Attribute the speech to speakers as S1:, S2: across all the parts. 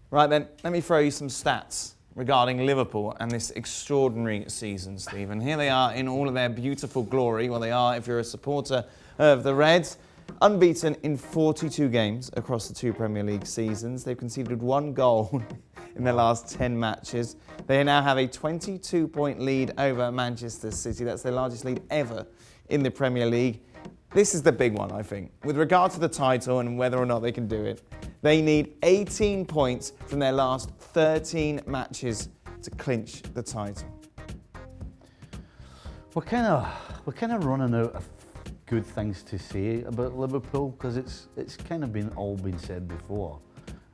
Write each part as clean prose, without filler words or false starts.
S1: Right then, let me throw you some stats regarding Liverpool and this extraordinary season, Stephen. Here they are in all of their beautiful glory. Well, they are if you're a supporter of the Reds. Unbeaten in 42 games across the 2 Premier League seasons. They've conceded 1 goal in their last 10 matches. They now have a 22-point lead over Manchester City. That's their largest lead ever in the Premier League. This is the big one, I think. With regard to the title and whether or not they can do it, they need 18 points from their last 13 matches to clinch the title.
S2: We're kind of running out of good things to say about Liverpool because it's kind of been said before.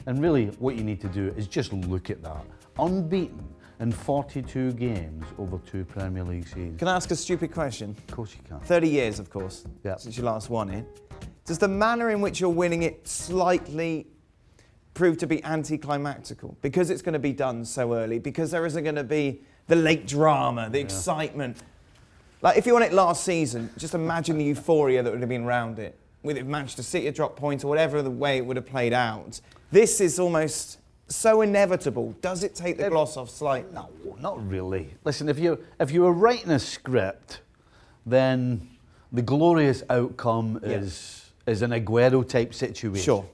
S2: And really, what you need to do is just look at that. Unbeaten in 42 games over 2 Premier League seasons.
S1: Can I ask a stupid question?
S2: Of course you can.
S1: 30 years, of course,
S2: Yep.
S1: since you last won it. Does the manner in which you're winning it slightly prove to be anticlimactical? Because it's going to be done so early, because there isn't going to be the late drama, the excitement. Like, if you won it last season, just imagine the euphoria that would have been around it. With if Manchester City had dropped points or whatever the way it would have played out. This is almost so inevitable. Does it take the gloss off slightly?
S2: No, not really. Listen, if you were writing a script, then the glorious outcome is an Aguero type situation.
S1: Sure.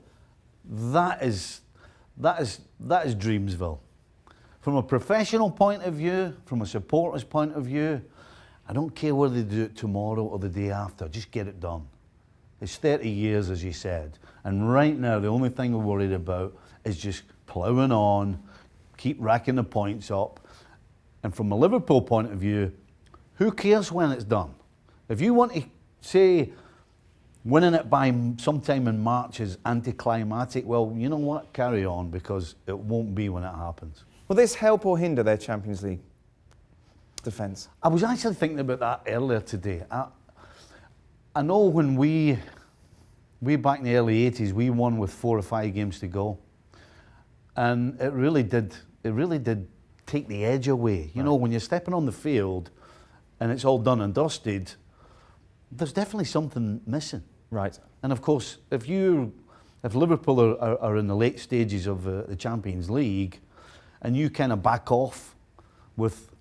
S2: That is Dreamsville. From a professional point of view, from a supporter's point of view, I don't care whether they do it tomorrow or the day after. Just get it done. It's 30 years, as you said. And right now, the only thing we're worried about is just ploughing on, keep racking the points up. And from a Liverpool point of view, who cares when it's done? If you want to say winning it by sometime in March is anticlimactic, well, you know what? Carry on, because it won't be when it happens.
S1: Will this help or hinder their Champions League defence?
S2: I was actually thinking about that earlier today. I know when we back in the early 80s, we won with 4 or 5 games to go. And it really did take the edge away. You know, when you're stepping on the field and it's all done and dusted, there's definitely something missing.
S1: Right.
S2: And of course, if Liverpool are in the late stages of the Champions League and you kind of back off with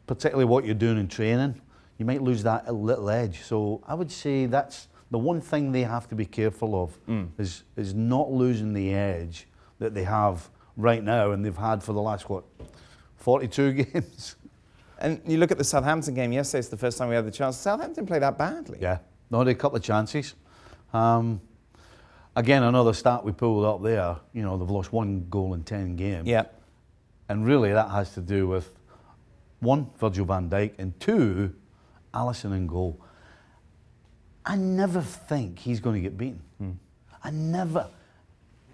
S2: particularly what you're doing in training, you might lose that little edge. So I would say that's the one thing they have to be careful of, is not losing the edge that they have right now and they've had for the last, 42 games?
S1: And you look at the Southampton game yesterday, it's the first time we had the chance. Southampton played that badly.
S2: Yeah, no, they had a couple of chances. Again, another stat we pulled up there, you know, they've lost 1 goal in 10 games.
S1: Yeah.
S2: And really that has to do with, 1, Virgil van Dijk, and 2, Alisson in goal. I never think he's going to get beaten. I never.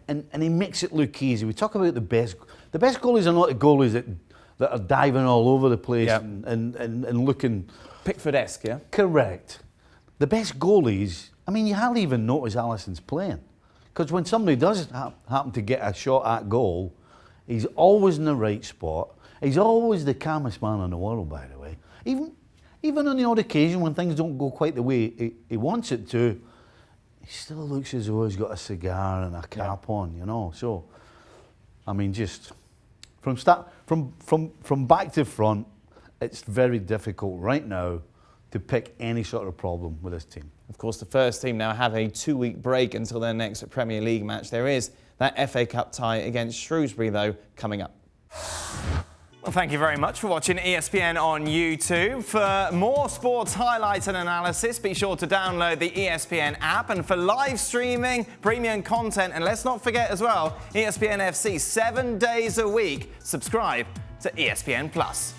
S2: And he makes it look easy. We talk about the best goalies are not the goalies that are diving all over the place and looking...
S1: Pickford-esque, yeah?
S2: Correct. The best goalies, I mean, you hardly even notice Alisson's playing. Because when somebody does happen to get a shot at goal, he's always in the right spot. He's always the calmest man in the world, by the way. Even on the odd occasion when things don't go quite the way he wants it to, he still looks as though he's got a cigar and a cap on, you know. So, I mean, just from back to front, it's very difficult right now to pick any sort of problem with this team.
S1: Of course, the first team now have a 2-week break until their next Premier League match. There is that FA Cup tie against Shrewsbury, though, coming up. Well, thank you very much for watching ESPN on YouTube. For more sports highlights and analysis, be sure to download the ESPN app. And for live streaming, premium content, and let's not forget as well, ESPN FC 7 days a week. Subscribe to ESPN+.